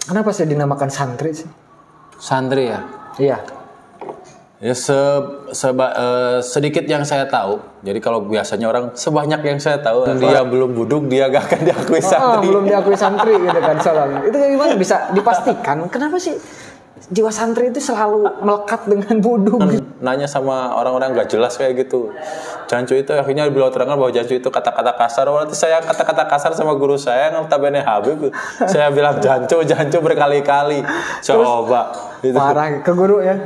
Kenapa sih dinamakan santri sih? Santri ya? Iya. Ya sedikit yang saya tahu. Jadi kalau biasanya orang sebanyak yang saya tahu, dia belum buduk, dia gak akan diakui santri. Belum diakui santri gitu kan soalnya. Itu gimana bisa dipastikan? Kenapa sih jiwa santri itu selalu melekat dengan buduk? Nanya sama orang-orang gak jelas kayak gitu. Jancu itu akhirnya beliau terangkan bahwa jancu itu kata-kata kasar. Berarti saya kata-kata kasar sama guru saya yang notabene Habib. Saya bilang jancu berkali-kali. Coba. Terus, gitu. Marah ke guru ya.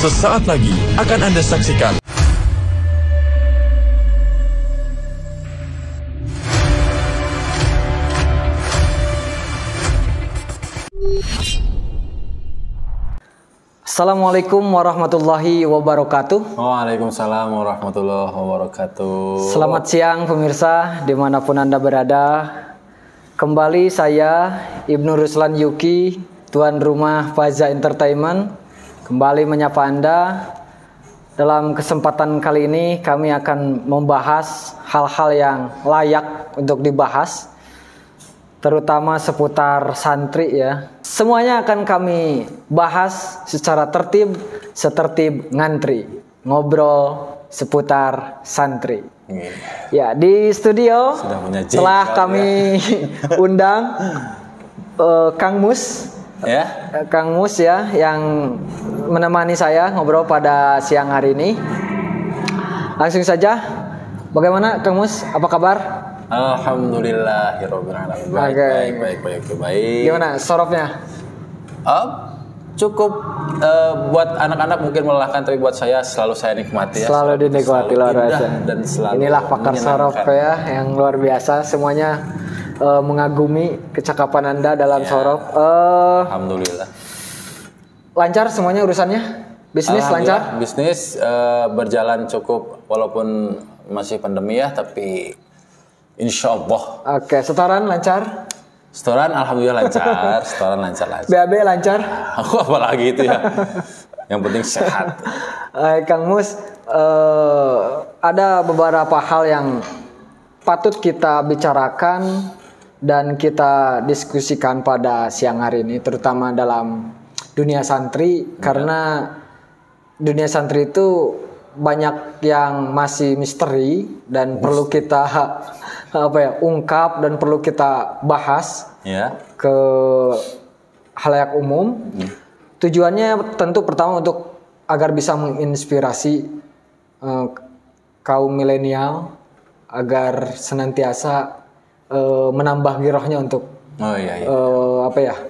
Sesaat lagi akan Anda saksikan Assalamualaikum warahmatullahi wabarakatuh. Waalaikumsalam warahmatullahi wabarakatuh. Selamat siang pemirsa dimanapun Anda berada. Kembali saya Ibnu Ruslan Yuki, tuan rumah Faza Entertainment, kembali menyapa Anda. Dalam kesempatan kali ini kami akan membahas hal-hal yang layak untuk dibahas, terutama seputar santri ya. Semuanya akan kami bahas secara setertib ngantri, ngobrol seputar santri. Ya, di studio telah kami undang Kang Mus. Ya, Kang Mus ya yang menemani saya ngobrol pada siang hari ini. Langsung saja, bagaimana Kang Mus? Apa kabar? Alhamdulillahirobbil alamin. Baik. Gimana sorofnya? Cukup buat anak-anak mungkin melelahkan, tapi buat saya selalu saya nikmati ya. Selalu dinikmati luar biasa. Dan selalu inilah pakar sorof ya yang luar biasa. Semuanya mengagumi kecakapan Anda dalam sorof. Alhamdulillah. Lancar semuanya urusannya? Bisnis lancar? Bisnis berjalan cukup walaupun masih pandemi ya, tapi insya Allah. Oke, setoran lancar? Setoran alhamdulillah lancar. Setoran lancar. BAB lancar? Aku apalagi itu ya. Yang penting sehat. Kang Mus, ada beberapa hal yang patut kita bicarakan dan kita diskusikan pada siang hari ini, terutama dalam dunia santri, karena dunia santri itu banyak yang masih misteri dan perlu kita ungkap dan perlu kita bahas ke halayak umum. Tujuannya tentu pertama untuk agar bisa menginspirasi kaum milenial agar senantiasa menambah girohnya untuk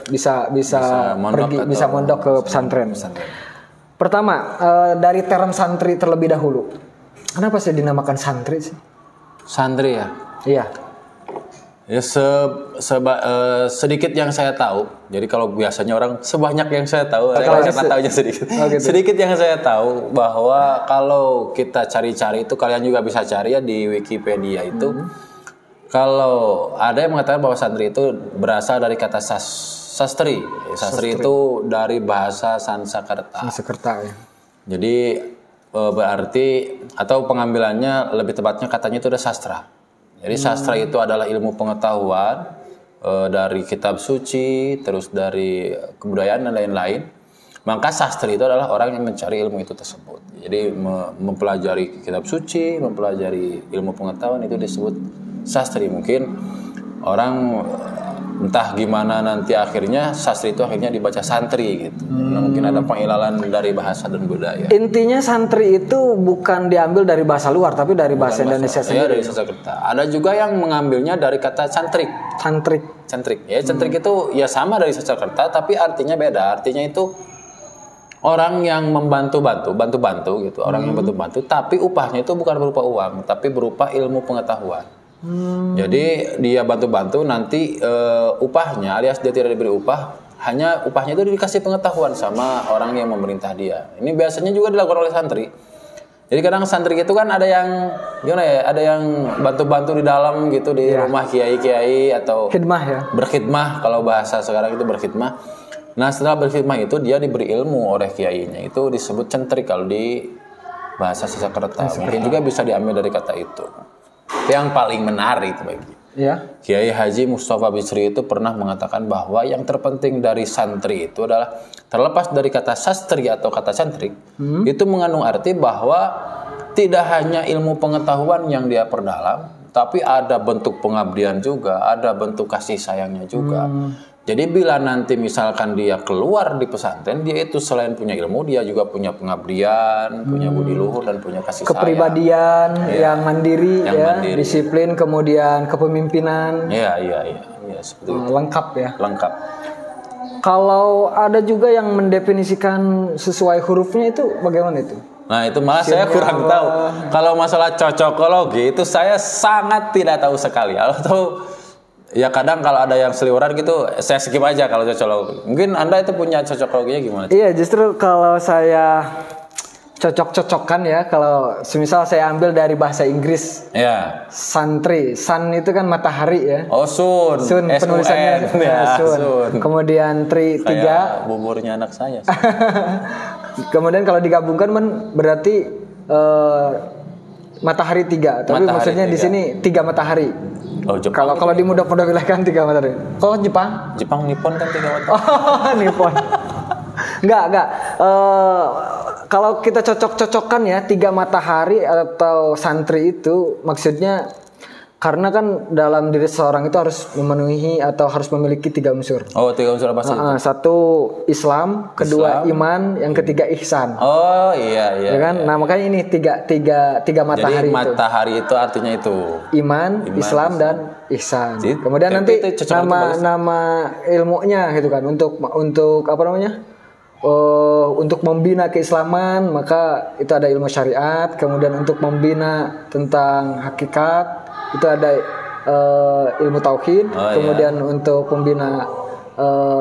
bisa mondok ke pesantren. Pertama, dari term santri terlebih dahulu. Kenapa sih dinamakan santri sih? Santri ya? Iya. Ya sedikit yang saya tahu. Jadi kalau biasanya orang sebanyak yang saya tahu, karena tahunya sedikit. Gitu. Sedikit yang saya tahu bahwa kalau kita cari-cari itu, kalian juga bisa cari ya di Wikipedia itu. Kalau ada yang mengatakan bahwa santri itu berasal dari kata sastri. Sastri itu dari bahasa Sanskerta. Ya. Jadi berarti atau pengambilannya lebih tepatnya katanya itu ada sastra. Jadi sastra itu adalah ilmu pengetahuan dari kitab suci, terus dari kebudayaan dan lain-lain. Maka sastri itu adalah orang yang mencari ilmu itu tersebut. Jadi mempelajari kitab suci, mempelajari ilmu pengetahuan itu disebut sastri. Mungkin orang entah gimana nanti akhirnya sastri itu akhirnya dibaca santri gitu. Mungkin ada pengilalan dari bahasa dan budaya. Intinya santri itu bukan diambil dari bahasa luar tapi dari bahasa Indonesia sendiri. Ya, dari Sanskerta. Ada juga yang mengambilnya dari kata cantrik. Ya, cantrik itu ya sama dari Sanskerta tapi artinya beda. Artinya itu orang yang bantu-bantu gitu. Orang yang bantu-bantu tapi upahnya itu bukan berupa uang tapi berupa ilmu pengetahuan. Jadi dia bantu-bantu nanti upahnya alias dia tidak diberi upah, hanya upahnya itu dikasih pengetahuan sama orang yang memerintah dia. Ini biasanya juga dilakukan oleh santri. Jadi kadang santri itu kan ada yang gimana ya, ada yang bantu-bantu di dalam gitu di rumah kiai-kiai atau khidmah ya. Berkhidmah kalau bahasa sekarang itu berkhidmah. Nah setelah berkhidmah itu dia diberi ilmu oleh kiainya, itu disebut cantrik kalau di bahasa Sanskerta. Mungkin juga bisa diambil dari kata itu. Yang paling menarik bagi Ya. Kiai Haji Mustafa Bisri itu pernah mengatakan bahwa yang terpenting dari santri itu adalah terlepas dari kata sastri atau kata santri, itu mengandung arti bahwa tidak hanya ilmu pengetahuan yang dia perdalam, tapi ada bentuk pengabdian juga, ada bentuk kasih sayangnya juga. Jadi bila nanti misalkan dia keluar di pesantren, dia itu selain punya ilmu, dia juga punya pengabdian, punya budi luhur dan punya kasih sayang. Kepribadian yang mandiri, Yang ya, mandiri. disiplin, kemudian kepemimpinan, Iya, seperti itu. lengkap ya. Lengkap. Kalau ada juga yang mendefinisikan sesuai hurufnya itu bagaimana itu? Nah itu malah saya kurang tahu. Kalau masalah cocokologi itu saya sangat tidak tahu sekali. Atau ya kadang kalau ada yang seliweran gitu saya skip aja kalau cocokologi. Mungkin Anda itu punya cocokologinya gimana? Iya, justru kalau saya cocok-cocokkan ya, kalau semisal saya ambil dari bahasa Inggris, Ya. santri, sun itu kan matahari ya. Oh sun. Sun penulisannya S-U-N. Ya, sun. sun. Kemudian tri 3. Kayak buburnya anak saya. Kemudian kalau digabungkan berarti matahari 3. Tapi Matahari maksudnya di 3. sini 3 matahari. Oh Jepang. Kalau dimudah-mudahkan 3 matahari. Kalau Jepang? Jepang Nippon kan 3 matahari. Oh, Nippon. Enggak. Kalau kita cocok-cocokkan ya 3 matahari atau santri itu maksudnya karena kan dalam diri seseorang itu harus memenuhi atau harus memiliki 3 unsur. Oh 3 unsur apa sih? Satu Islam, kedua iman, yang ketiga ihsan. Oh iya. Ya kan? Nah makanya ini tiga matahari. Jadi matahari itu artinya itu. Iman, Islam dan ihsan. Jadi, Kemudian nanti itu cocok nama ilmunya gitu kan untuk apa namanya? Untuk membina keislaman maka itu ada ilmu syariat. Kemudian untuk membina tentang hakikat itu ada ilmu tauhid. Kemudian untuk membina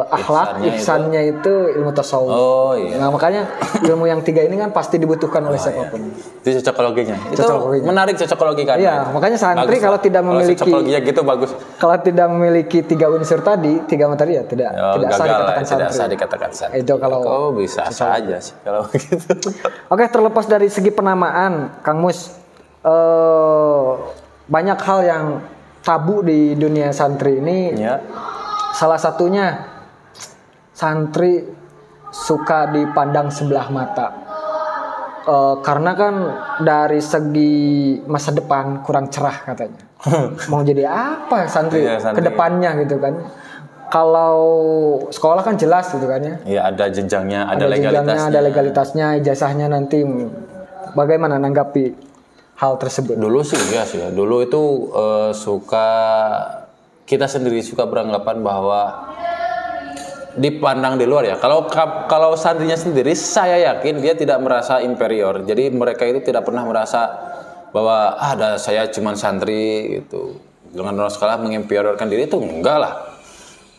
akhlak, ihsannya itu ilmu tasawuf. Oh iya. Nah makanya ilmu yang 3 ini kan pasti dibutuhkan oleh siapapun. Itu cocokologinya. Itu Cocokologinya. menarik cocokologi kan. Iya, makanya santri Bagus. kalau tidak memiliki cocokologinya gitu bagus. kalau tidak memiliki 3 unsur tadi, 3 materi ya tidak sah dikatakan santri. Tidak sah dikatakan santri. Itu kalau bisa saja sih kalau begitu. Oke, terlepas dari segi penamaan, Kang Mus, banyak hal yang tabu di dunia santri ini. Ya. Salah satunya santri suka dipandang sebelah mata. Karena kan dari segi masa depan kurang cerah katanya. Mau jadi apa santri, Santri. ke depannya gitu kan. Kalau sekolah kan jelas gitu kan ya. Iya, ada jenjangnya, ada jenjangnya, legalitasnya. ada legalitasnya, ijazahnya nanti. Bagaimana nanggapi hal tersebut? Dulu sih iya sih ya. Dulu itu kita sendiri suka beranggapan bahwa dipandang di luar ya. Kalau santrinya sendiri, saya yakin dia tidak merasa inferior. Jadi mereka itu tidak pernah merasa bahwa saya cuma santri gitu. Dengan orang sekolah menginferiorkan diri itu enggak lah.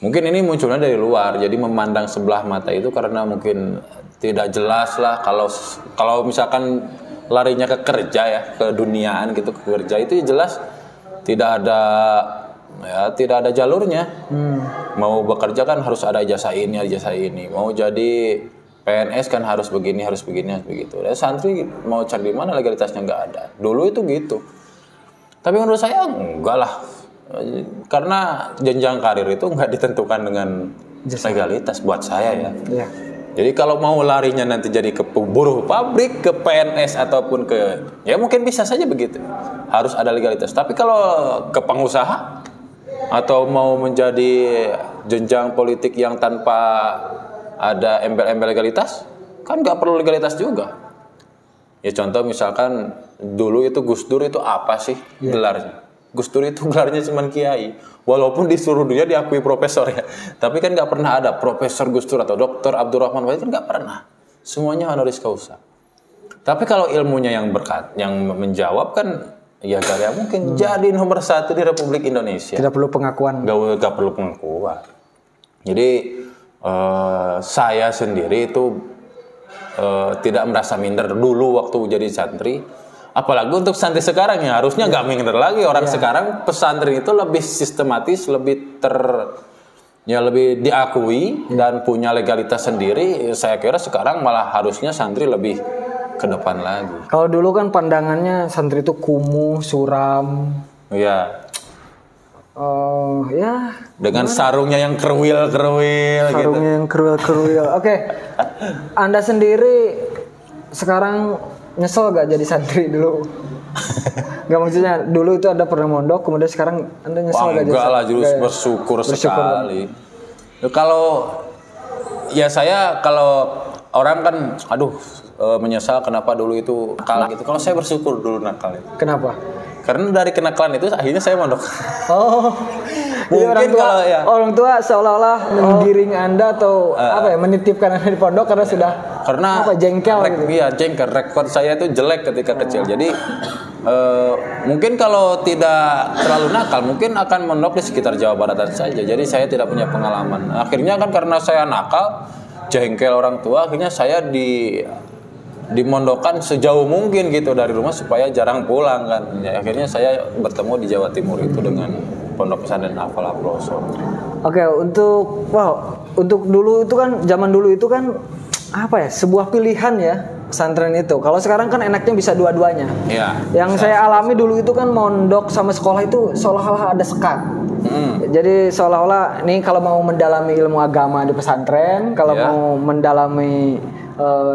Mungkin ini munculnya dari luar. Jadi memandang sebelah mata itu karena mungkin tidak jelas lah. Kalau misalkan larinya ke kerja ya, ke duniaan gitu, ke kerja itu jelas tidak ada jalurnya. Mau bekerja kan harus ada ijazah ini. Mau jadi PNS kan harus begini, harus begitu. Dan santri mau cari di mana legalitasnya nggak ada. Dulu itu gitu. Tapi menurut saya enggak lah. Karena jenjang karir itu nggak ditentukan dengan legalitas buat saya ya. Iya. Jadi kalau mau larinya nanti jadi ke buruh pabrik, ke PNS ataupun ya mungkin bisa saja begitu. Harus ada legalitas. Tapi kalau ke pengusaha atau mau menjadi jenjang politik yang tanpa ada embel-embel legalitas, kan nggak perlu legalitas juga. Ya contoh misalkan dulu itu Gus Dur itu apa sih gelarnya? Gus Dur itu gelarnya cuma kiai. Walaupun di seluruh dunia diakui profesor ya. Tapi kan nggak pernah ada Profesor Gus Dur atau Dr. Abdurrahman Wahid, kan nggak pernah. Semuanya honoris causa. Tapi kalau ilmunya yang menjawab kan ya gak mungkin jadi nomor 1 di Republik Indonesia. Tidak perlu pengakuan. Gak perlu pengakuan. Jadi saya sendiri itu tidak merasa minder dulu waktu jadi santri. Apalagi untuk santri sekarang ya harusnya nggak minder lagi. Orang sekarang pesantren itu lebih sistematis, lebih lebih diakui dan punya legalitas sendiri. Saya kira sekarang malah harusnya santri lebih ke depan lagi. Kalau dulu kan pandangannya santri itu kumuh, suram. Iya. Ya. Dengan sarungnya yang kerwil-kerwil gitu. Sarungnya yang kerwil-kerwil. Oke. Anda sendiri sekarang nyesel gak jadi santri dulu? Gak, maksudnya dulu itu ada pernah mondok, kemudian sekarang Anda nyesel gak jadi santri? Enggak lah, justru bersyukur sekali. Kalau ya saya, kalau orang kan menyesal kenapa dulu itu nakal gitu. Kalau saya bersyukur dulu nakal itu. Kenapa? Karena dari kenakalan itu akhirnya saya mondok. Oh. Mungkin orang tua seolah-olah menggiring Anda atau menitipkan Anda di pondok karena sudah jengkel gitu. Iya, jengkel. Rekor saya itu jelek ketika kecil. Jadi mungkin kalau tidak terlalu nakal, mungkin akan mondok di sekitar Jawa Baratan saja. Jadi saya tidak punya pengalaman. Akhirnya kan karena saya nakal, jengkel orang tua, akhirnya saya dimondokan sejauh mungkin gitu dari rumah supaya jarang pulang kan. Ya, akhirnya saya bertemu di Jawa Timur itu dengan Pondok Pesantren Al-Falah Ploso. Oke, untuk dulu itu kan, zaman dulu itu kan sebuah pilihan ya pesantren itu. Kalau sekarang kan enaknya bisa dua-duanya. Iya. Yang saya alami dulu itu kan mondok sama sekolah itu seolah-olah ada sekat. Jadi seolah-olah nih kalau mau mendalami ilmu agama di pesantren, kalau mau mendalami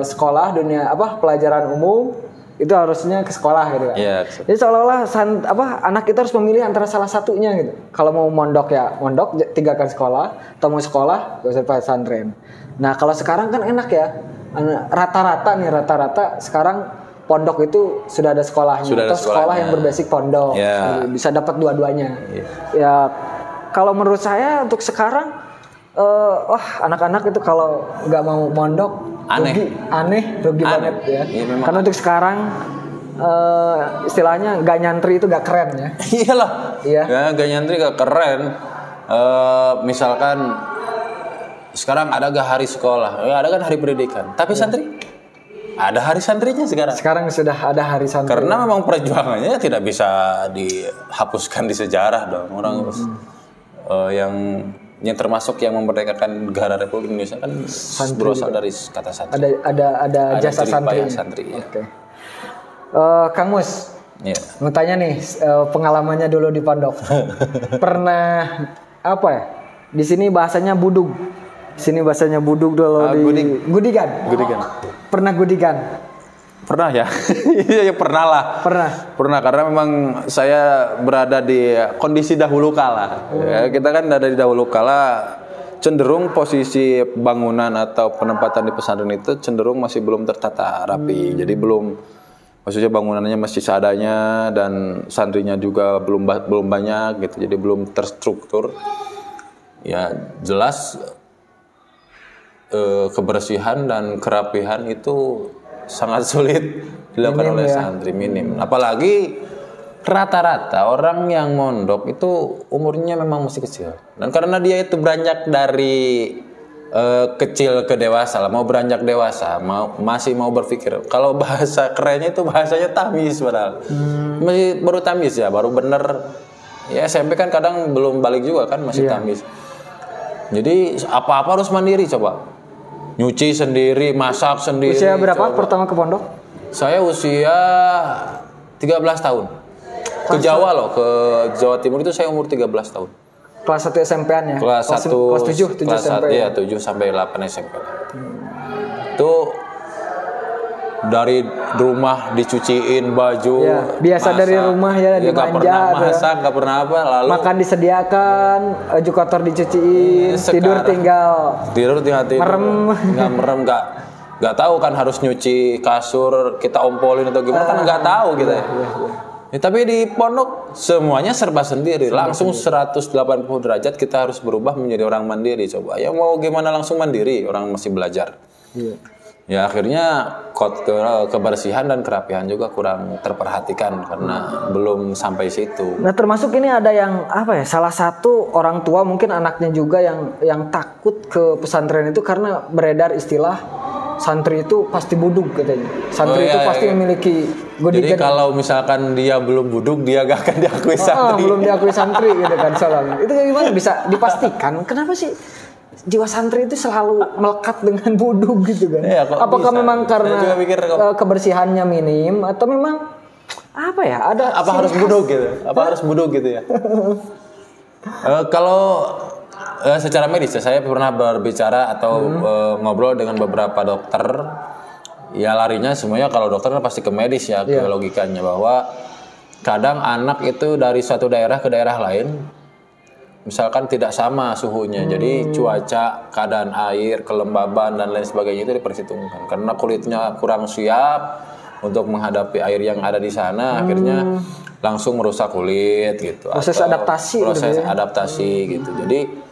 sekolah dunia pelajaran umum itu harusnya ke sekolah gitu kan. Yeah. Jadi seolah-olah anak kita harus memilih antara salah satunya gitu. Kalau mau mondok ya mondok, tinggalkan sekolah, atau mau sekolah gak usah pesantren. Nah kalau sekarang kan enak ya, rata-rata sekarang pondok itu sudah ada sekolahnya, atau sekolah yang berbasis pondok, bisa dapat dua-duanya. Ya kalau menurut saya untuk sekarang anak-anak itu kalau nggak mau mondok rugi banget ya. Karena untuk sekarang istilahnya gak nyantri itu gak keren ya. Iyalah. Iya. Ya, gak nyantri gak keren. Misalkan sekarang ada gak hari sekolah? Ya, ada kan hari pendidikan. Tapi santri? Ada hari santrinya sekarang. Sekarang sudah ada hari santri. Karena memang perjuangannya tidak bisa dihapuskan di sejarah dong. Orang yang termasuk yang memerdekakan negara Republik Indonesia kan berasal dari kata santri. Ada jasa santri. Ya. Oke. Kang Mus, mau tanya nih pengalamannya dulu di pondok. Pernah di sini bahasanya budug. Sini bahasanya budug dulu gudigan. Pernah gudigan? Pernah ya. Ya pernah lah. Pernah karena memang saya berada di kondisi dahulu kala. Ya, kita kan ada di dahulu kala, cenderung posisi bangunan atau penempatan di pesantren itu cenderung masih belum tertata rapi. Jadi maksudnya bangunannya masih seadanya dan santrinya juga belum banyak gitu. Jadi belum terstruktur. Ya jelas kebersihan dan kerapihan itu sangat sulit dilakukan oleh santri, minim. Apalagi rata-rata orang yang mondok itu umurnya memang masih kecil. Dan karena dia itu beranjak dari kecil ke dewasa lah, mau beranjak dewasa, masih mau berpikir. Kalau bahasa kerennya itu bahasanya tamis padahal. Masih baru tamis ya, baru bener. Ya SMP kan kadang belum balik juga kan, masih tamis. Jadi apa-apa harus mandiri coba. Nyuci sendiri, masak sendiri. Usia berapa pertama ke pondok? Saya usia 13 tahun. Ke Jawa loh, ke Jawa Timur itu saya umur 13 tahun. Kelas 1 SMP-an ya? Kelas 1, kelas 7 SMP. Iya, 7 sampai 8 SMP. Itu dari rumah dicuciin baju, biasa masak, dari rumah ya dimanja, gak pernah masak, gak pernah apa, lalu makan disediakan, baju kotor dicuciin, tidur tinggal merem, nggak tahu kan harus nyuci kasur, kita ompolin atau gimana kan nggak tahu gitu ya. Tapi di pondok semuanya serba sendiri, langsung 180 derajat kita harus berubah menjadi orang mandiri. Coba ya mau gimana langsung mandiri, orang masih belajar. Ya akhirnya kebersihan dan kerapihan juga kurang terperhatikan karena belum sampai situ. Nah termasuk ini ada yang salah satu orang tua mungkin anaknya juga yang takut ke pesantren itu karena beredar istilah santri itu pasti budug katanya. Santri itu pasti memiliki gudigan. Jadi kalau misalkan dia belum budug dia gak akan diakui santri. Belum diakui santri gitu kan soalnya. Itu gimana bisa dipastikan? Kenapa sih jiwa santri itu selalu melekat dengan buduk gitu kan. Iya, Apakah bisa? memang karena Saya juga mikir kebersihannya minim atau memang apa ya? Ada apa harus buduk gitu? Apa harus buduk gitu ya? Kalau secara medis saya pernah berbicara atau ngobrol dengan beberapa dokter. Ya larinya semuanya kalau dokter kan pasti ke medis ya, ke logikanya bahwa kadang anak itu dari suatu daerah ke daerah lain misalkan tidak sama suhunya. Jadi cuaca, keadaan air, kelembaban dan lain sebagainya itu diperhitungkan. Karena kulitnya kurang siap untuk menghadapi air yang ada di sana, akhirnya langsung merusak kulit gitu. Proses adaptasi gitu ya. Adaptasi gitu. Jadi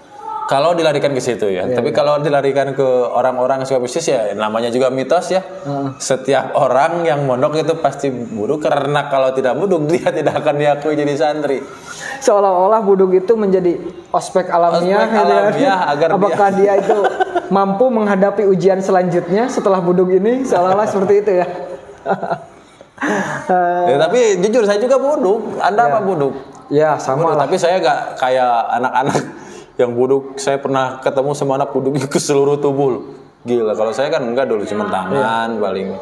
kalau dilarikan ke situ ya. Tapi kalau dilarikan ke orang-orang yang suka bisnis ya namanya juga mitos ya. Setiap orang yang mondok itu pasti buduk karena kalau tidak buduk dia tidak akan diakui jadi santri. Seolah-olah buduk itu menjadi ospek alamiah, agar apakah dia itu mampu menghadapi ujian selanjutnya setelah buduk ini, seolah-olah seperti itu ya. Tapi jujur saya juga buduk. Anda apa buduk? Ya sama lah. Tapi saya nggak kayak anak-anak yang buduk. Saya pernah ketemu sama anak buduk ke seluruh tubuh. Gila, kalau saya kan enggak dulu cuma tangan paling.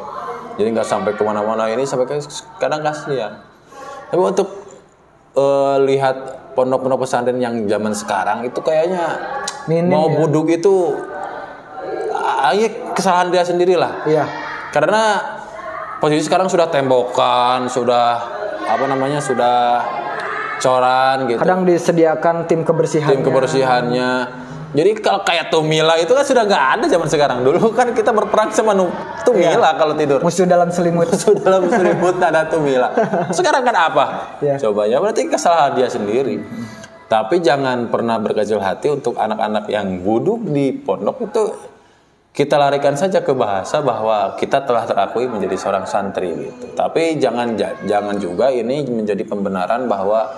Jadi nggak sampai kemana-mana, ini sampai kadang kasihan. Tapi untuk lihat pondok-pondok pesantren yang zaman sekarang itu kayaknya mau buduk itu kesalahan dia sendiri lah. Iya. Karena posisi sekarang sudah tembokan, sudah sudah coran gitu. Kadang disediakan tim kebersihannya. Jadi kalau kayak Tumila itu kan sudah nggak ada zaman sekarang. Dulu kan kita berperang sama Tumila kalau tidur. Musuh dalam selimut. Ada Tumila. Sekarang kan apa? Coba ya berarti kesalahan dia sendiri. Tapi jangan pernah berkecil hati untuk anak-anak yang buduk di pondok itu. Kita larikan saja ke bahasa bahwa kita telah terakui menjadi seorang santri gitu. Tapi jangan juga ini menjadi pembenaran bahwa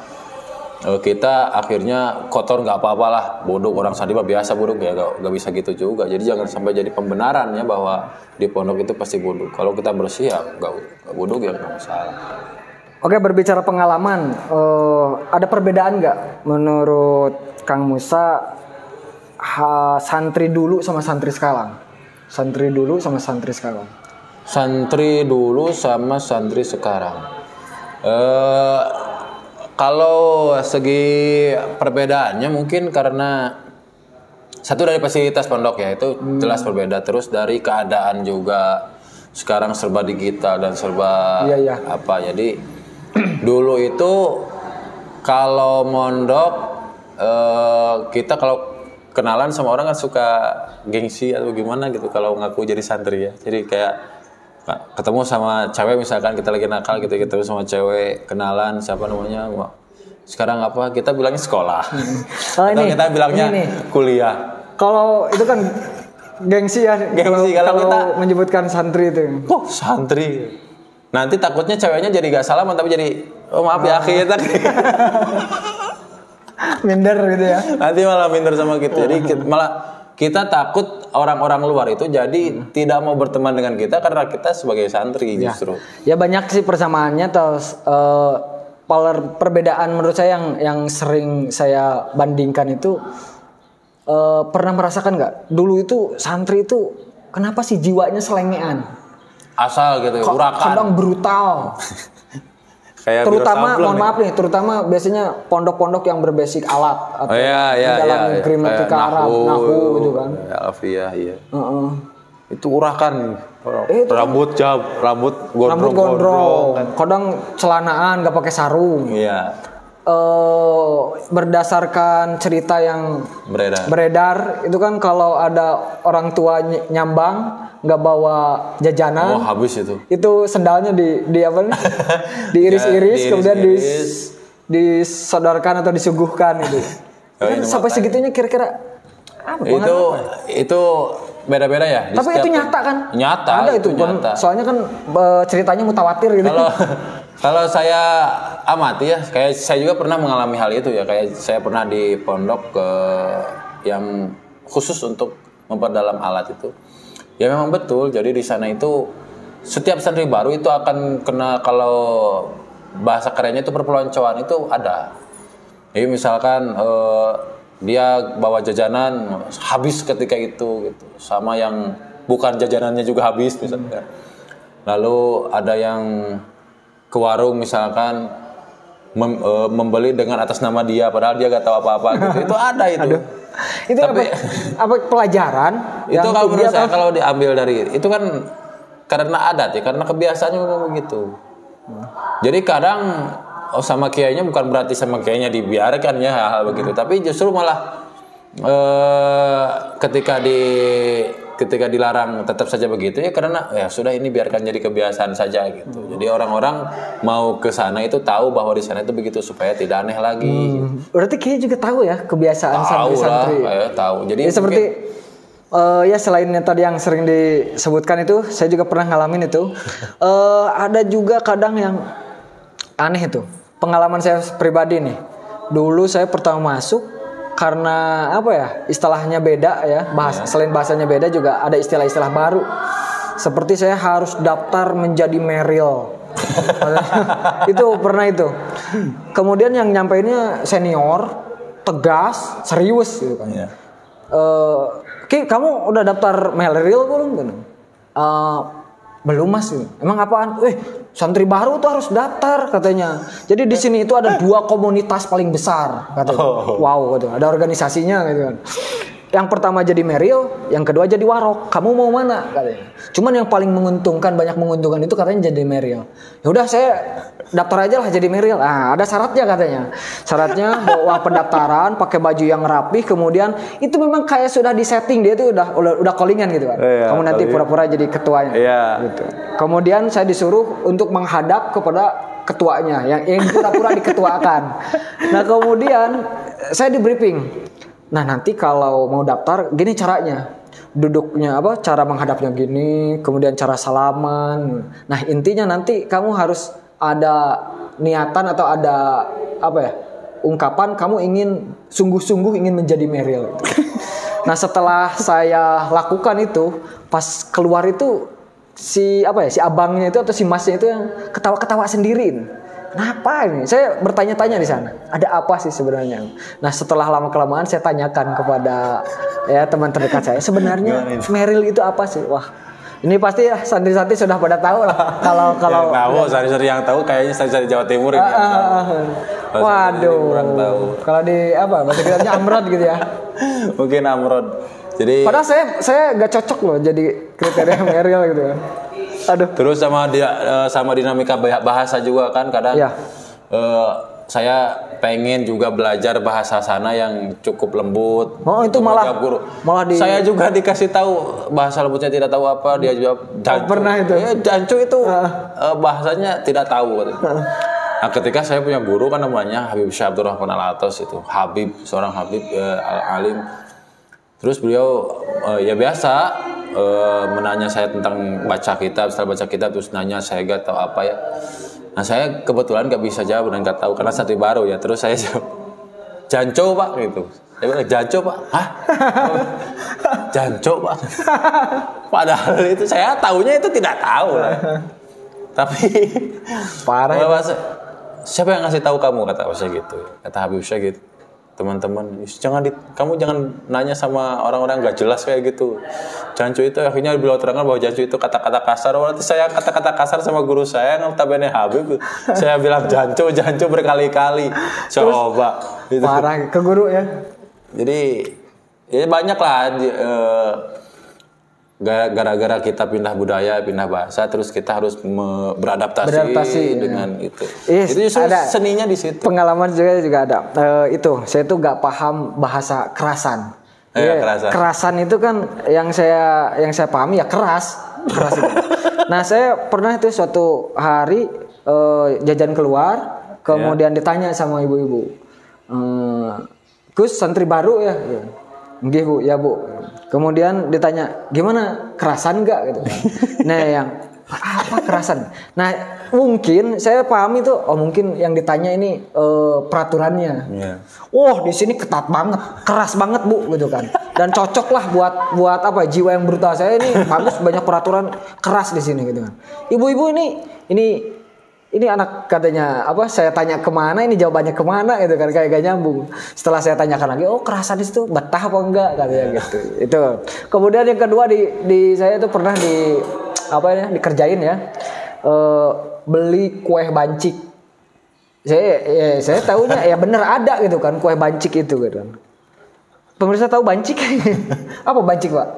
kita akhirnya kotor nggak apa-apalah, buduk orang santri biasa buduk ya nggak bisa gitu juga. Jadi jangan sampai jadi pembenaran ya bahwa di pondok itu pasti buduk. Kalau kita bersih ya nggak buduk ya nggak masalah. Oke, berbicara pengalaman, ada perbedaan nggak menurut Kang Musa santri dulu sama santri sekarang? Santri dulu sama santri sekarang. Santri dulu sama santri sekarang. Kalau segi perbedaannya mungkin karena satu dari fasilitas pondok ya itu jelas berbeda. Terus dari keadaan juga sekarang serba digital dan serba Jadi dulu itu kalau mondok kita kalau kenalan sama orang kan suka gengsi atau gimana gitu kalau ngaku jadi santri ya. Jadi kayak ketemu sama cewek misalkan kita lagi nakal gitu, ketemu sama cewek, kenalan siapa namanya, sekarang apa kita bilangnya sekolah atau kita bilangnya kuliah. Kalau itu kan gengsi ya. Kalau kita menyebutkan santri itu. Santri. Nanti takutnya ceweknya jadi gak salaman tapi jadi maaf ya kita minder gitu ya. Nanti malah minder sama kita. Jadi malah kita takut orang-orang luar itu jadi tidak mau berteman dengan kita karena kita sebagai santri justru. Ya banyak sih persamaannya atau perbedaan menurut saya yang sering saya bandingkan itu pernah merasakan nggak? Dulu itu santri itu kenapa sih jiwanya selengean? Asal gitu, urakan. Kadang brutal. Terutama mohon maaf nih, terutama biasanya pondok-pondok yang berbasic alat atau dalam gramatika Arab, nahu gitu kan. Alfiyah itu urakan. Rambut gondrong. Kadang celanaan nggak pakai sarung. Iya. Berdasarkan cerita yang beredar itu kan kalau ada orang tua nyambang nggak bawa jajanan, habis itu sendalnya diiris-iris kemudian disodorkan atau disuguhkan gitu. Sampai segitunya kira-kira apa? Itu beda-beda ya. Tapi itu nyata kan? Nyata. Ada itu nyata. Soalnya kan ceritanya mutawatir gitu. Kalau saya amati ya, kayak saya juga pernah mengalami hal itu ya. Kayak saya pernah di pondok yang khusus untuk memperdalam alat itu. Ya memang betul. Jadi di sana itu setiap santri baru itu akan kena, kalau bahasa kerennya itu perpeloncoan itu ada. Jadi misalkan dia bawa jajanan habis ketika itu gitu. Sama yang bukan jajanannya juga habis misalkan. Lalu ada yang ke warung misalkan membeli dengan atas nama dia padahal dia gak tahu apa-apa gitu. Itu ada itu. Aduh. Itu tapi, apa pelajaran itu kalau menurut saya kalau diambil dari itu kan karena adat ya, karena kebiasaannya memang begitu. Jadi kadang sama kiainya bukan berarti sama kiainya dibiarkan ya hal-hal begitu, tapi justru malah ketika dilarang tetap saja begitu ya karena ya sudah ini biarkan jadi kebiasaan saja gitu. Jadi orang-orang mau ke sana itu tahu bahwa di sana itu begitu supaya tidak aneh lagi. Berarti kayaknya juga tahu ya kebiasaan santri-santri. Tahu. Jadi ya, seperti ya selain yang tadi yang sering disebutkan itu, saya juga pernah ngalamin itu. Ada juga kadang yang aneh itu. Pengalaman saya pribadi nih. Dulu saya pertama masuk karena apa ya, istilahnya beda ya, selain bahasanya beda juga ada istilah-istilah baru. Seperti saya harus daftar menjadi Meril. Itu pernah itu. Kemudian yang nyampeinnya senior, tegas, serius gitu kan. Yeah. Ki, kamu udah daftar Meril belum? Belum mas. Emang apaan? Santri baru tuh harus daftar katanya. Jadi di sini itu ada 2 komunitas paling besar katanya. Wow gitu. Ada organisasinya gitu kan. Yang pertama jadi Meril, yang kedua jadi Warok. Kamu mau mana katanya. Cuman yang paling menguntungkan, banyak menguntungkan itu katanya jadi Meril. Ya udah saya daftar aja lah jadi Meril. Ada syaratnya katanya. Syaratnya bawa pendaftaran, pakai baju yang rapi, kemudian itu memang kayak sudah disetting, dia tuh udah callingan gitu kan. Kamu nanti pura-pura jadi ketuanya. Gitu. Kemudian saya disuruh untuk menghadap kepada ketuanya yang pura-pura diketuakan. Nah, kemudian saya di briefing. Nah, nanti kalau mau daftar gini caranya. Duduknya cara menghadapnya gini, kemudian cara salaman. Nah, intinya nanti kamu harus ada niatan atau ada ungkapan kamu ingin sungguh-sungguh ingin menjadi Meril. Nah, setelah saya lakukan itu, pas keluar itu si abangnya itu atau si masnya itu yang ketawa-ketawa sendiri. Kenapa ini? Saya bertanya-tanya di sana. Ada apa sih sebenarnya? Nah, setelah lama-kelamaan saya tanyakan kepada teman terdekat saya, sebenarnya Meril itu apa sih? Wah, ini pasti santri-santri sudah pada tahu lah. Kalau santri-santri yang tahu kayaknya santri-santri Jawa Timur ini. Waduh. Kalau di bahasa kitanya Amrod gitu ya. Mungkin Amrod. Jadi padahal saya gak cocok loh jadi kriteria Meril gitu kan. Aduh. Terus sama dinamika bahasa juga kan kadang saya pengen juga belajar bahasa sana yang cukup lembut. Itu malah saya juga dikasih tahu bahasa lembutnya tidak tahu apa, dia jawab jancu. Pernah itu. Jancu itu bahasanya tidak tahu. Nah, ketika saya punya guru kan namanya Habib Syekh Abdurrahman Al-Atas itu, seorang Habib alim. Terus beliau ya biasa menanya saya tentang baca kitab, setelah baca kitab terus nanya saya gak tahu apa ya. Nah, saya kebetulan gak bisa jawab dan gak tahu karena santri baru ya. Terus saya jawab, Janco pak gitu. Dia bilang, Janco pak? Hah? Janco pak? Padahal itu saya tahunya itu tidak tahu lah. Tapi parah. Siapa yang ngasih tahu kamu, kata saya gitu. Kata Habib Syekh gitu. Teman-teman, kamu jangan nanya sama orang-orang gak jelas kayak gitu. Jancu itu akhirnya beliau terangkan bahwa jancu itu kata-kata kasar. Berarti saya kata-kata kasar sama guru saya yang notabene Habib. Saya bilang jancu berkali-kali. Coba. Gitu. Parah ke guru ya. Jadi ya banyak lah. Gara-gara kita pindah budaya, pindah bahasa, terus kita harus beradaptasi dengan itu. Itu justru seninya di situ. Pengalaman juga ada. Saya tuh gak paham bahasa kerasan. Kerasan itu kan yang saya pahami ya keras itu. Nah, saya pernah itu suatu hari jajan keluar, kemudian ditanya sama ibu-ibu, Gus santri baru ya? Nggih Bu, ya Bu. Kemudian ditanya, gimana kerasan nggak gitu? Nah, yang apa kerasan? Nah, mungkin saya paham itu, mungkin yang ditanya ini peraturannya. Di sini ketat banget, keras banget Bu, gitu kan. Dan cocok lah buat jiwa yang brutal saya ini bagus, banyak peraturan keras di sini gitu kan. Ibu-ibu ini ini anak katanya apa? Saya tanya kemana, ini jawabannya kemana gitu kan, kayak gak nyambung. Setelah saya tanyakan lagi, oh kerasa di situ betah apa enggak katanya gitu. Itu. Kemudian yang kedua di saya itu pernah dikerjain ya, beli kue bancik. Saya tahunya ya bener ada gitu kan kue bancik itu gitu kan. Pemirsa tahu bancik? Apa bancik, Pak?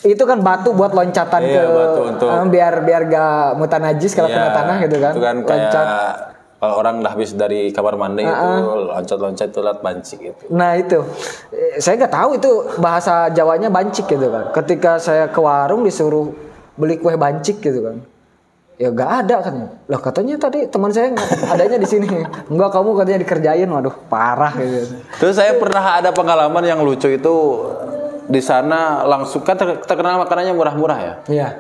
Itu kan batu buat loncatan batu untuk biar gak mutan najis kalau kena tanah gitu kan. Itu kan kayak kalau orang udah habis dari kamar mandi itu loncat-loncat itu lihat bancik itu. Nah itu, saya nggak tahu itu bahasa Jawanya bancik gitu kan. Ketika saya ke warung disuruh beli kue bancik gitu kan, ya nggak ada kan. Lah katanya tadi teman saya adanya di sini. Enggak, kamu katanya dikerjain. Waduh parah gitu. Terus saya pernah ada pengalaman yang lucu itu. Di sana langsung kan terkenal makanannya murah-murah ya. Iya.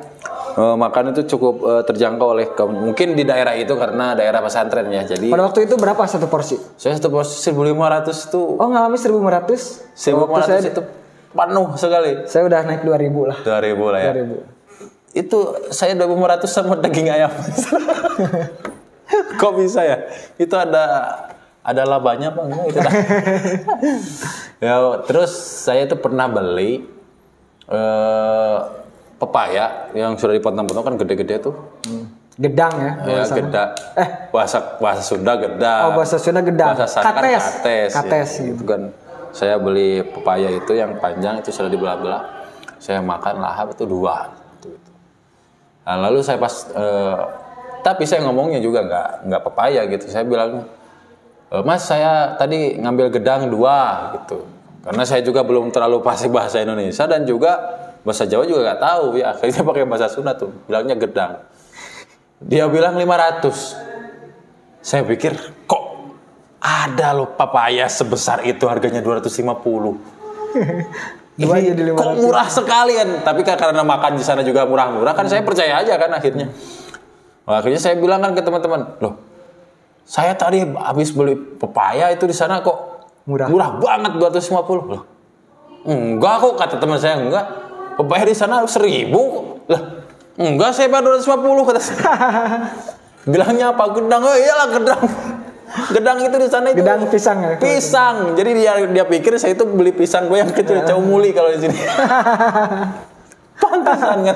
Makan itu cukup terjangkau oleh mungkin di daerah itu karena daerah pesantren ya. Jadi pada waktu itu berapa satu porsi? Saya satu porsi 1.500 itu. Oh, ngalamin 1.500? 1.500 itu penuh sekali. Saya udah naik 2.000 lah. 2.000 lah ya. 2.000. Itu saya 2.500 sama daging ayam. Kok bisa ya? Itu ada labanya apa enggak itu? Ya, terus saya itu pernah beli pepaya yang sudah dipotong-potong kan gede-gede tuh. Gedang ya. Ya, gedang. Bahasa Sunda gedang. Oh, bahasa Sunda gedang. Bahasa Sunda kates. Kan kates. Ya. Itu kan saya beli pepaya itu yang panjang itu sudah dibelah-belah. Saya makan lahap itu 2. Nah, lalu saya pas tapi saya ngomongnya juga nggak pepaya gitu. Saya bilang, Mas, saya tadi ngambil gedang 2 gitu. Karena saya juga belum terlalu fasih bahasa Indonesia dan juga bahasa Jawa juga nggak tahu ya. Akhirnya pakai bahasa Sunda tuh, bilangnya gedang. Dia bilang 500. Saya pikir kok ada loh papaya sebesar itu harganya 250. Ini kok murah sekali kan? Tapi kan karena makan di sana juga murah-murah kan saya percaya aja kan akhirnya. Nah, akhirnya saya bilang kan ke teman-teman, loh, saya tadi habis beli pepaya itu di sana kok murah banget 250 loh. Enggak kok, kata teman saya, enggak. Pepaya di sana 1.000 lah. Enggak, saya bayar 250 kata saya. Bilangnya apa? Gedang. Oh iyalah gedang. Gedang itu di sana itu gedang pisang ya. Pisang. Jadi dia pikir saya itu beli pisang gue yang kecil, caumuli kalau di sini. Pantesan kan.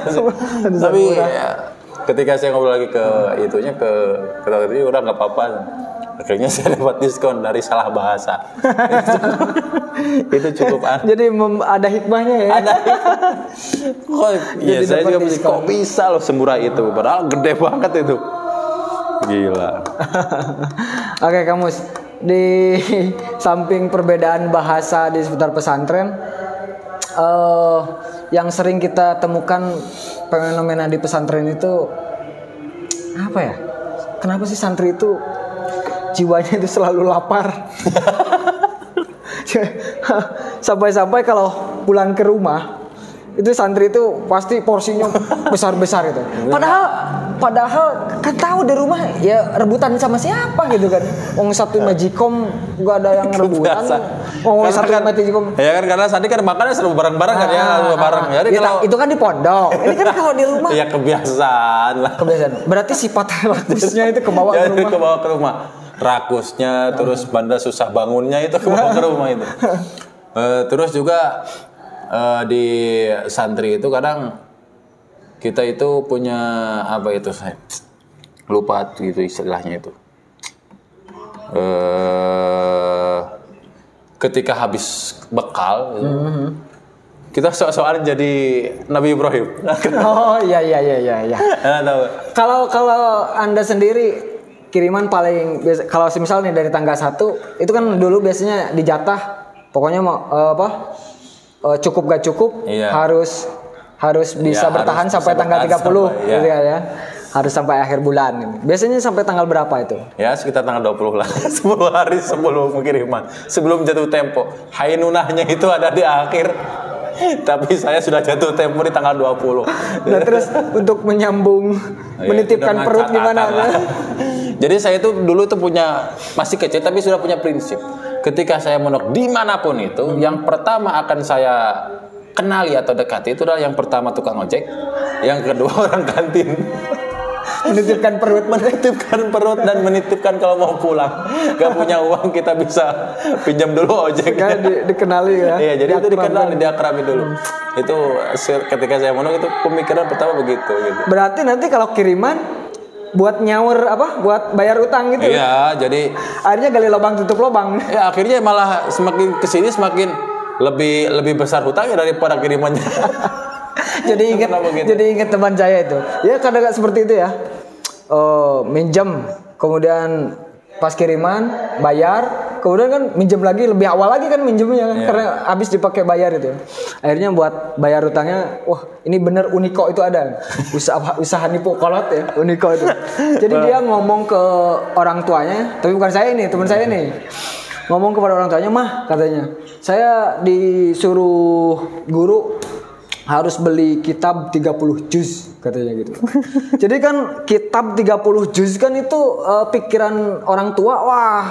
Tapi ya, ketika saya ngobrol lagi ke itunya ke tadi udah nggak apa-apa. Akhirnya saya dapat diskon dari salah bahasa. Itu cukup aneh. Jadi ada hikmahnya ya. Ada kok iya saya juga kok bisa loh semurah itu. Padahal gede banget itu. Gila. Oke, Kamus. Di samping perbedaan bahasa di seputar pesantren, yang sering kita temukan fenomena di pesantren itu apa ya? Kenapa sih santri itu jiwanya itu selalu lapar? Sampai-sampai kalau pulang ke rumah itu santri itu pasti porsinya besar-besar itu. Padahal kan tahu di rumah ya rebutan sama siapa gitu kan. Wong satu majikom gak ada yang rebutan. Wong satu majikom. Ya kan karena tadi kan makannya seru bareng-bareng kan ya, bareng. Jadi ya, kalau itu kan di pondok. Ini kan kalau di rumah. Ya kebiasaan lah. Kebiasaan. Berarti sifat rakusnya itu kebawa ke rumah. Kebawa ke rumah. Rakusnya terus banda susah bangunnya itu kebawa ke rumah itu. Terus juga di santri itu kadang kita itu punya apa itu saya lupa gitu istilahnya itu. Ketika habis bekal kita soal jadi Nabi Ibrahim. Oh iya. Kalau Anda sendiri kiriman paling biasa, kalau misalnya dari tanggal 1 itu kan dulu biasanya dijatah pokoknya mau cukup gak cukup harus bisa bertahan sampai tanggal 30 gitu ya. Harus sampai akhir bulan. Biasanya sampai tanggal berapa itu? Ya sekitar tanggal 20 lah. 10 hari sebelum pengiriman, sebelum jatuh tempo. Hainunahnya itu ada di akhir. Tapi saya sudah jatuh tempo di tanggal 20. Nah terus untuk menyambung menitipkan perut gimana? Jadi saya itu dulu tuh masih kecil tapi sudah punya prinsip. Ketika saya mondok dimanapun itu, yang pertama akan saya kenali atau dekati itu adalah yang pertama tukang ojek, yang kedua orang kantin. menitipkan perut dan menitipkan kalau mau pulang. Gak punya uang kita bisa pinjam dulu ojek. Kan dikenali ya. Iya, jadi itu dikenali, diakrabi dulu. Itu ketika saya mondok itu pemikiran pertama begitu gitu. Berarti nanti kalau kiriman buat nyawer buat bayar utang gitu. Iya, jadi akhirnya gali lubang tutup lubang. Ya akhirnya malah semakin kesini semakin lebih besar hutangnya daripada kirimannya. Jadi ingat teman saya itu. Ya kadang seperti itu ya. Minjem, kemudian pas kiriman bayar, kemudian kan minjem lagi, lebih awal lagi kan minjemnya kan, karena habis dipakai bayar itu. Akhirnya buat bayar utangnya, wah ini bener Uniko itu ada usaha nipu kolot ya, Uniko itu. Jadi dia ngomong ke orang tuanya, tapi bukan saya ini, teman saya nih. Ngomong kepada orang tuanya, "Mah," katanya, "saya disuruh guru harus beli kitab 30 juz," katanya gitu. Jadi kan kitab 30 juz kan itu pikiran orang tua, wah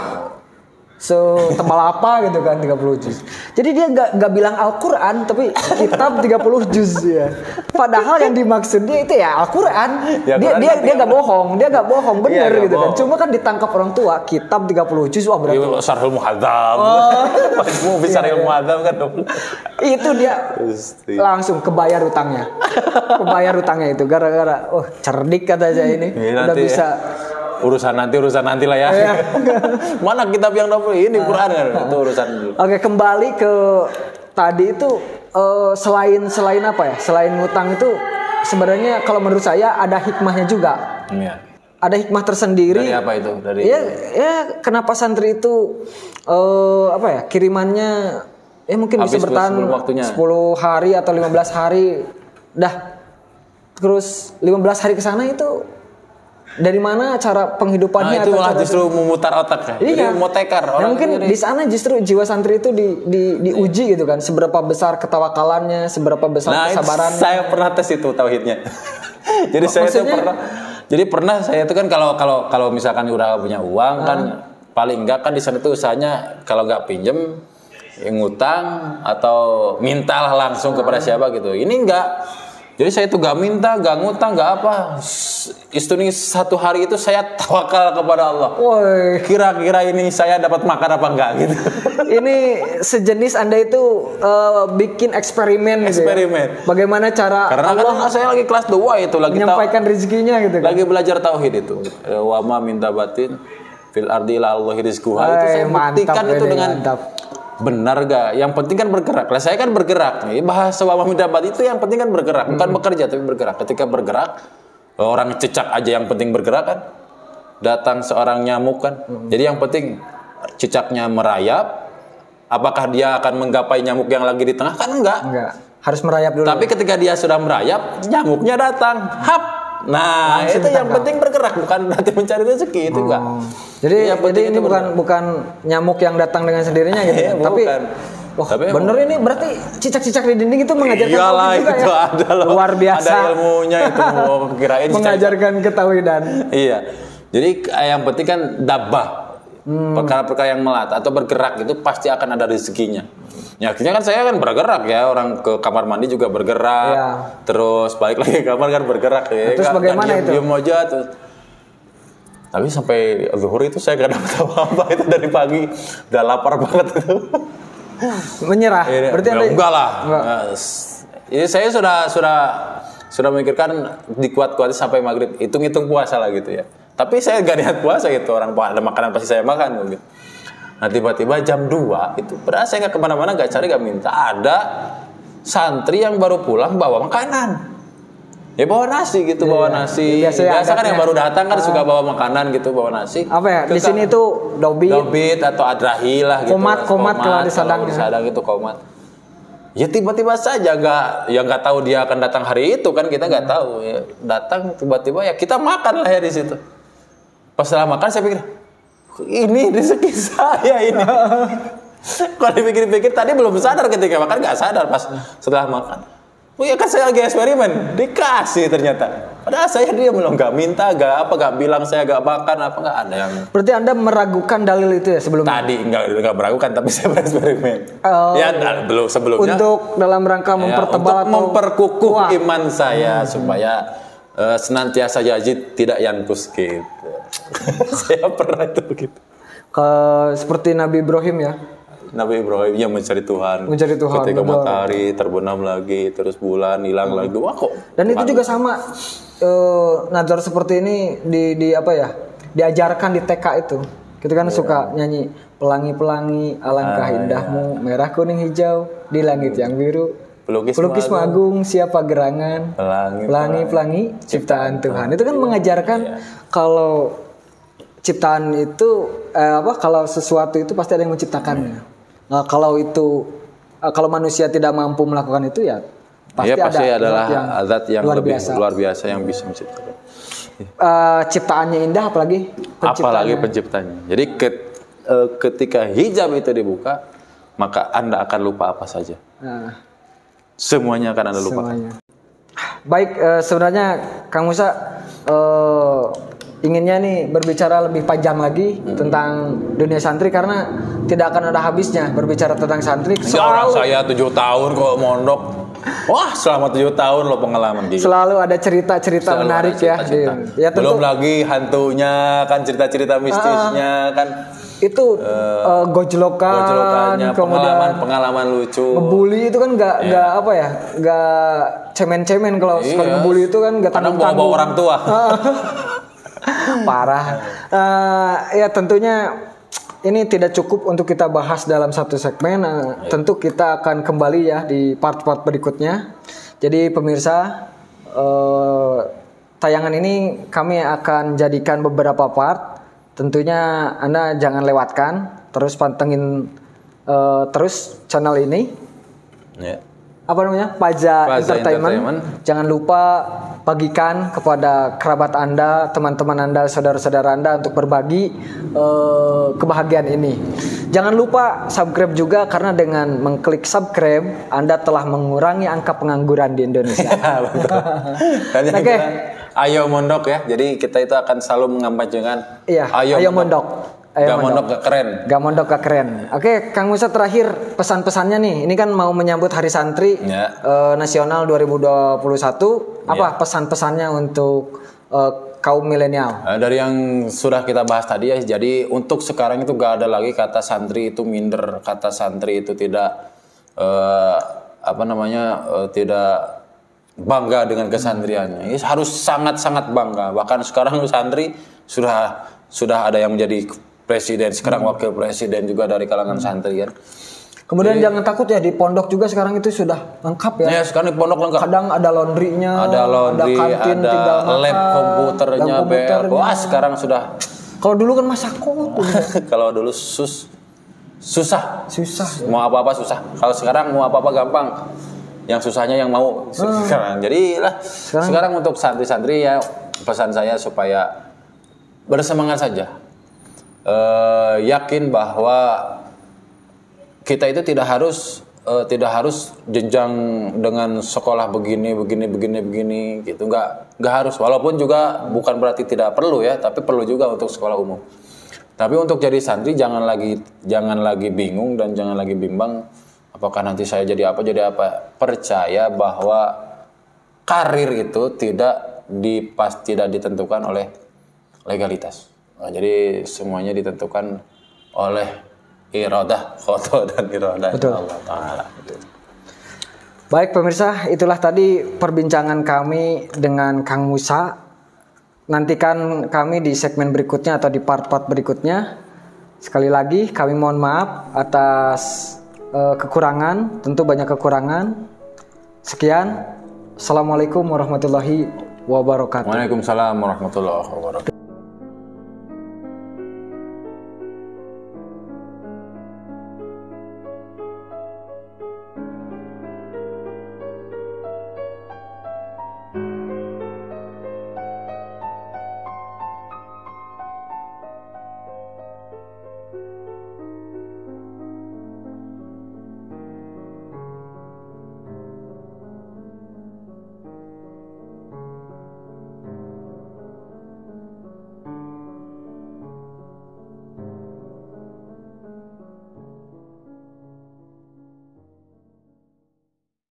setebal apa gitu kan 30 juz. Jadi dia nggak bilang Al-Quran tapi kitab 30 juz ya. Padahal yang dimaksud dia itu ya Al-Quran. Ya, dia nggak bohong, bener gitu kan. Cuma kan ditangkap orang tua kitab 30 juz, wah berarti Syarhul Muhadzab. Mau bisa Syarhul Muhadzab kan. Itu dia langsung kebayar utangnya. Itu gara-gara cerdik kata saya ini. Udah bisa urusan nanti lah ya. Mana kitab yang 20 ini Quran kan itu urusan dulu. Oke, kembali ke tadi itu selain apa ya? Selain ngutang itu sebenarnya kalau menurut saya ada hikmahnya juga. Iya. Ada hikmah tersendiri. Dari apa itu? Dari ya kenapa santri itu kirimannya mungkin habis bisa bertahan 10 hari atau 15 hari dah. Terus 15 hari ke sana itu dari mana cara penghidupannya? Itu malah justru memutar otak ya. Iya. Jadi mau tekar orang. Mungkin di sana justru jiwa santri itu diuji gitu kan. Seberapa besar ketawakalannya, seberapa besar kesabarannya. Saya pernah tes itu tauhidnya. Jadi pernah saya itu kan kalau misalkan udah punya uang kan paling enggak kan di sana itu usahanya kalau enggak pinjem ngutang atau mintalah langsung kepada siapa gitu. Ini enggak. Jadi saya itu gak minta, gak ngutang, gak apa. Istuni satu hari itu saya tawakal kepada Allah. Woy. Kira-kira ini saya dapat makan apa enggak gitu. Ini sejenis Anda itu bikin eksperimen gitu ya? Bagaimana cara karena Allah kan saya lagi kelas 2 itu lagi menyampaikan rezekinya gitu kan? Lagi belajar tauhid itu. Wa ma minta batin fil ardi la Allahi rizquha. Itu saya buktikan itu dengan benar gak? Yang penting kan bergerak. Lah saya kan bergerak nih. Bahasa wa minta batin itu yang penting kan bergerak, bukan bekerja tapi bergerak. Ketika bergerak, orang cecak aja yang penting bergerak kan. Datang seorang nyamuk kan. Jadi yang penting cicaknya merayap. Apakah dia akan menggapai nyamuk yang lagi di tengah? Kan enggak. Harus merayap dulu. Tapi ketika dia sudah merayap, nyamuknya datang. Hap. Nah, langsung itu yang penting bergerak, bukan berarti mencari rezeki itu enggak. Jadi ini bukan nyamuk yang datang dengan sendirinya gitu. Tapi bener ini berarti cicak-cicak di dinding itu mengajarkan tauhid juga itu ya. Ada loh. Luar biasa. Ada ilmunya itu. Kirain mengajarkan ketauhidan. Iya. Jadi yang penting kan dabbah. Perkara-perkara yang melata atau bergerak itu pasti akan ada rezekinya. Ya akhirnya kan saya kan bergerak ya, orang ke kamar mandi juga bergerak, terus balik lagi ke kamar kan bergerak ya. Terus bagaimana itu? Diam aja tuh. Tapi sampai zuhur itu saya gak dapat apa-apa itu dari pagi, udah lapar banget itu. Menyerah? Berarti enggak lah. Ini saya sudah memikirkan dikuat-kuatin sampai maghrib, hitung-hitung puasa lah gitu ya. Tapi saya gak niat puasa gitu, orang ada makanan pasti saya makan gitu. Nah tiba-tiba jam 2 itu padahal saya gak kemana-mana, gak cari, gak minta. Ada santri yang baru pulang bawa makanan. Ya bawa nasi gitu, bawa nasi. Biasa kan yang baru datang kan suka bawa makanan gitu, bawa nasi. Apa ya? Di sini tuh dobit atau adrahi lah gitu. Komat kalau di Sadang. Di Sadang itu komat. Ya tiba-tiba saja nggak tahu dia akan datang hari itu kan, kita nggak tahu. Ya, datang tiba-tiba ya kita makan lah ya di situ. Pas setelah makan saya pikir, ini rezeki saya ini. Kalau dipikir-pikir tadi belum sadar, ketika makan nggak sadar, pas setelah makan. Oh ya kan saya lagi eksperimen, dikasih ternyata. Padahal saya dia belum nggak minta, nggak bilang saya nggak makan apa, nggak ada yang. Berarti Anda meragukan dalil itu ya sebelumnya? Tadi nggak meragukan, tapi saya bereksperimen. Belum sebelumnya. Untuk dalam rangka mempertebal untuk memperkukuh iman saya supaya senantiasa Yazid tidak yankus gitu. Saya pernah itu begitu. Seperti Nabi Ibrahim ya. Nabi Ibrahim yang mencari Tuhan. Ketika matahari terbenam lagi, terus bulan hilang lagi. Wah kok. Dan Tuhan itu juga sama. Nazar seperti ini di apa ya? Diajarkan di TK itu. Kita kan suka nyanyi pelangi-pelangi alangkah indahmu, merah kuning hijau di langit yang biru. Pelukis Agung siapa gerangan, pelangi-pelangi ciptaan Tuhan. Itu kan mengajarkan kalau ciptaan itu kalau sesuatu itu pasti ada yang menciptakannya. Nah, kalau manusia tidak mampu melakukan itu ya pasti adalah zat yang lebih luar biasa yang bisa menciptakan. Ciptaannya indah apalagi penciptanya. Jadi ketika hijab itu dibuka, maka Anda akan lupa apa saja. Semuanya akan Anda lupa. Baik, sebenarnya Kang Musa inginnya nih berbicara lebih panjang lagi tentang dunia santri karena tidak akan ada habisnya berbicara tentang santri. Orang saya 7 tahun kok mondok. Wah, selama 7 tahun lo pengalaman gitu. Selalu ada cerita-cerita menarik ya. Ya tentu, belum lagi hantunya kan, cerita-cerita mistisnya kan. Itu gojlokannya, pengalaman lucu. Ngebully itu kan nggak cemen-cemen kalau sekali ngebully itu kan nggak tanggung-tanggung. Bawa orang tua. Parah. Ya tentunya ini tidak cukup untuk kita bahas dalam satu segmen. Tentu kita akan kembali ya di part-part berikutnya. Jadi pemirsa, tayangan ini kami akan jadikan beberapa part. Tentunya Anda jangan lewatkan. Terus pantengin terus channel ini. Apa namanya? Paja Entertainment. Jangan lupa bagikan kepada kerabat Anda, teman-teman Anda, saudara-saudara Anda untuk berbagi kebahagiaan ini. Jangan lupa subscribe juga karena dengan mengklik subscribe Anda telah mengurangi angka pengangguran di Indonesia. Oke. Ayo mondok ya. Jadi kita itu akan selalu mengampaikan ayo mondok. Gak mondok gak keren. Gak mondok gak keren. Oke, Kang Musa terakhir pesan-pesannya nih. Ini kan mau menyambut Hari Santri Nasional 2021. Apa pesan-pesannya untuk kaum milenial? Dari yang sudah kita bahas tadi ya. Jadi untuk sekarang itu gak ada lagi kata santri itu minder, kata santri itu tidak tidak bangga dengan kesantriannya. Ini harus sangat-sangat bangga. Bahkan sekarang santri sudah ada yang menjadi presiden, sekarang wakil presiden juga dari kalangan santri kan. Kemudian jangan takut ya, di pondok juga sekarang itu sudah lengkap ya. Ya, sekarang di pondok lengkap. Kadang ada laundrynya, ada kantin, ada lab komputernya, wah sekarang sudah. Kalau dulu kan masa kok. Kalau dulu susah. Mau apa-apa susah. Kalau sekarang mau apa-apa gampang. Yang susahnya yang mau sekarang. Jadi sekarang untuk santri-santri ya pesan saya supaya bersemangat saja. Yakin bahwa kita itu tidak harus jenjang dengan sekolah begini gitu, nggak harus, walaupun juga bukan berarti tidak perlu ya, tapi perlu juga untuk sekolah umum. Tapi untuk jadi santri jangan lagi bingung dan jangan lagi bimbang apakah nanti saya jadi apa. Percaya bahwa karir itu tidak ditentukan oleh legalitas. Nah, jadi semuanya ditentukan oleh iradah, khotoh dan iradah Allah Ta'ala. Baik pemirsa, itulah tadi perbincangan kami dengan Kang Musa. Nantikan kami di segmen berikutnya atau di part-part berikutnya. Sekali lagi kami mohon maaf atas kekurangan, tentu banyak kekurangan. Sekian, Assalamualaikum warahmatullahi wabarakatuh. Waalaikumsalam warahmatullahi wabarakatuh.